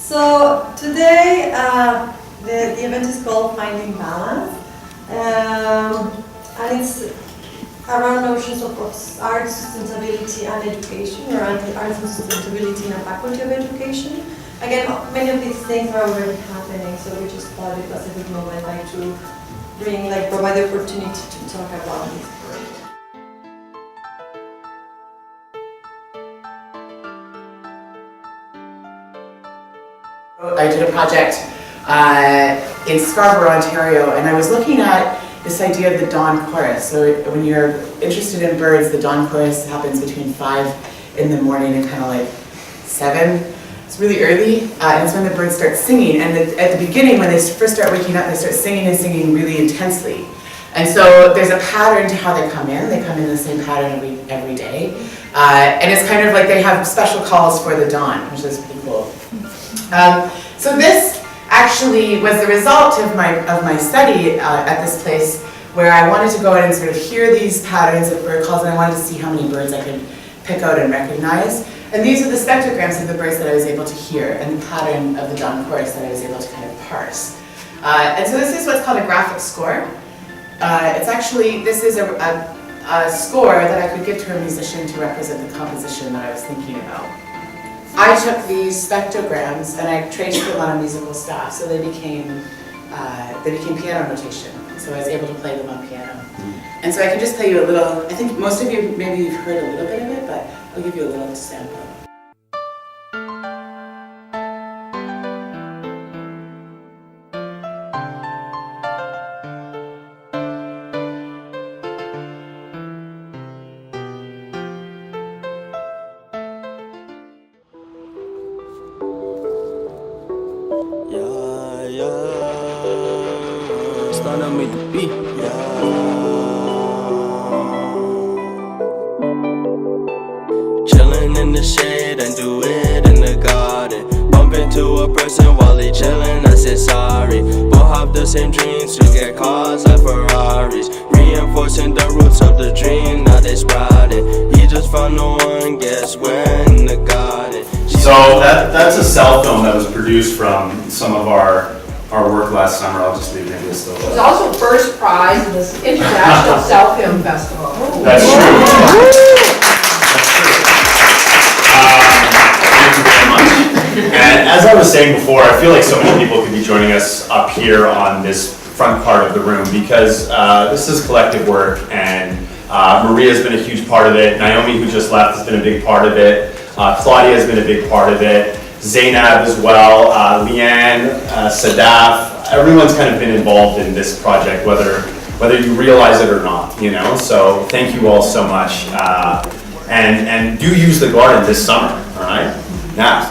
So today the event is called Finding Balance, and it's around notions of art sustainability and education, or art sustainability in a faculty of education. Again, many of these things are already happening, so we just thought it was a good moment to provide the opportunity to talk about this. I did a project in Scarborough, Ontario, and I was looking at this idea of the dawn chorus. So when you're interested in birds, the dawn chorus happens between 5 in the morning and kind of like 7. It's really early, and it's when the birds start singing. And at the beginning, when they first start waking up, they start singing and singing really intensely. And so there's a pattern to how they come in. They come in the same pattern every day. And it's kind of like they have special calls for the dawn, which is pretty cool. So this actually was the result of my study at this place, where I wanted to go in and sort of hear these patterns of bird calls, and I wanted to see how many birds I could pick out and recognize. And these are the spectrograms of the birds that I was able to hear, and the pattern of the dawn chorus that I was able to kind of parse. And so this is what's called a graphic score. This is a score that I could give to a musician to represent the composition that I was thinking about. I took these spectrograms and I traced them on a musical staff, so they became piano notation. So I was able to play them on piano. And so I can just play you a little. I think most of you, maybe you've heard a little bit of it, but I'll give you a little sample. Starting to make the beat. Chillin' in the shade and do it in the garden. Bump into a person while they chillin', I say sorry. Both have the same dreams to get cars like Ferraris. Reinforcing the roots of the dream, now they sprouted. He just found no one, guess where in the garden. So that's a cell film that was produced from some of our work last summer. I'll just leave maybe still. It was also first prize in this International Cell Film Festival. That's true. That's true. Thank you very much. And as I was saying before, I feel like so many people could be joining us up here on this front part of the room, because this is collective work, and Maria's been a huge part of it. Naomi, who just left, has been a big part of it. Claudia has been a big part of it. Zainab as well, Leanne, Sadaf, everyone's kind of been involved in this project, whether you realize it or not, you know? So thank you all so much. And do use the garden this summer, all right? Now,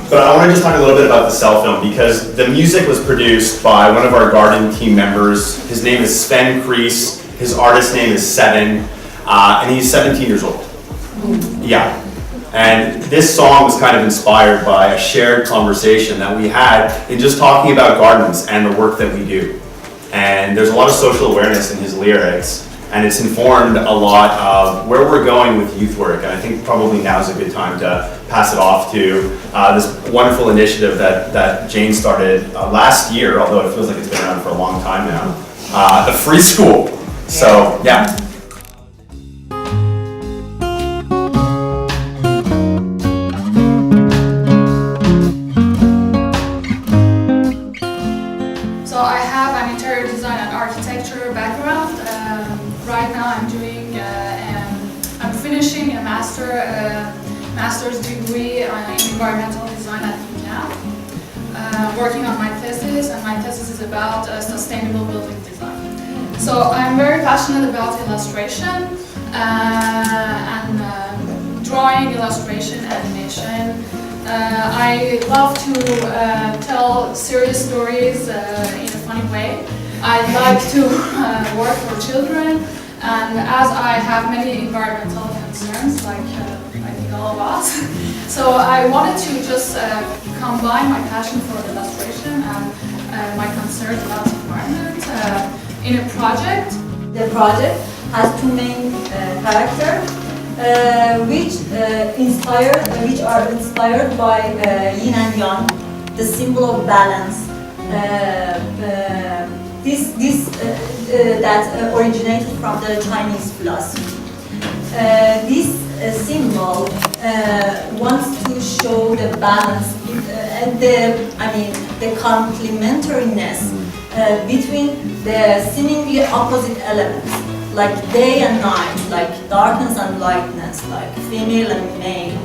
but I want to just talk a little bit about the cell film, because the music was produced by one of our garden team members. His name is Sven Kreis. His artist name is Seven, and he's 17 years old. Yeah. And this song was kind of inspired by a shared conversation that we had in just talking about gardens and the work that we do. And there's a lot of social awareness in his lyrics, and it's informed a lot of where we're going with youth work. And I think probably now is a good time to pass it off to this wonderful initiative that Jane started last year, although it feels like it's been around for a long time now, the Free School. So, yeah. So I have an interior design and architecture background. Right now I'm finishing a master's degree in environmental design at UCAM. Working on my thesis, and my thesis is about sustainable building design. So I'm very passionate about illustration and drawing, illustration, animation. I love to tell serious stories in a funny way. I like to work for children, and as I have many environmental concerns, like I think all of us, so I wanted to just combine my passion for illustration and my concerns about the environment in a project. The project has two main characters. which are inspired by yin and yang, the symbol of balance. That originated from the Chinese philosophy. This symbol wants to show the balance and the complementariness between the seemingly opposite elements, like day and night, like darkness and lightness, like female and male.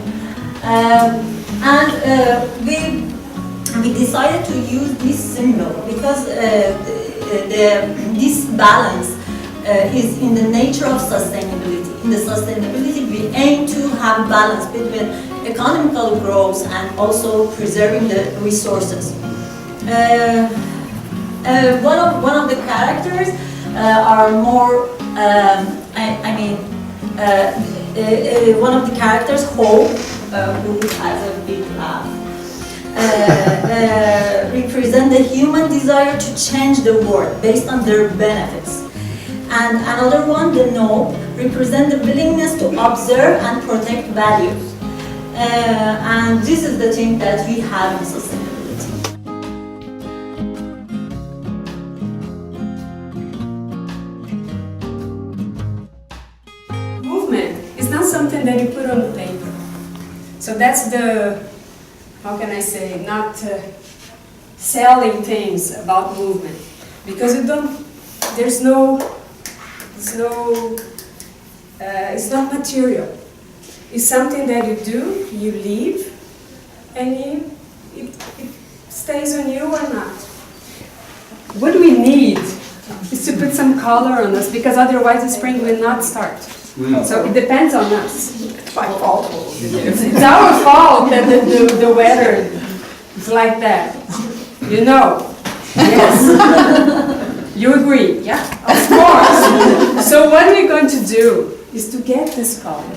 We decided to use this symbol because this balance is in the nature of sustainability. In the sustainability, we aim to have balance between economical growth and also preserving the resources. One of the characters are more, one of the characters, Hope, who has a big laugh, represent the human desire to change the world based on their benefits. And another one, the No, represent the willingness to observe and protect values. And this is the thing that we have in sustainability. Movement is not something that you put on the paper. So that's the, how can I say, not selling things about movement. Because it's not material. It's something that you do, you live, and it stays on you or not. What we need is to put some color on us, because otherwise the spring will not start. So it depends on us. It's my fault. It's our fault that the weather is like that. You know? Yes. You agree? Yeah, of course. So what we're going to do is to get this color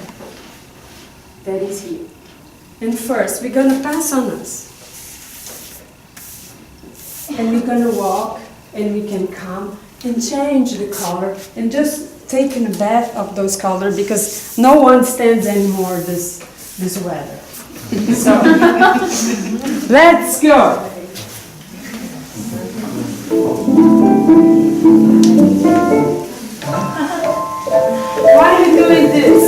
that is here. And first, we're going to pass on us. And we're going to walk, and we can come and change the color and just take in a bath of those colors, because no one stands anymore this weather. So, let's go. Why are you doing this?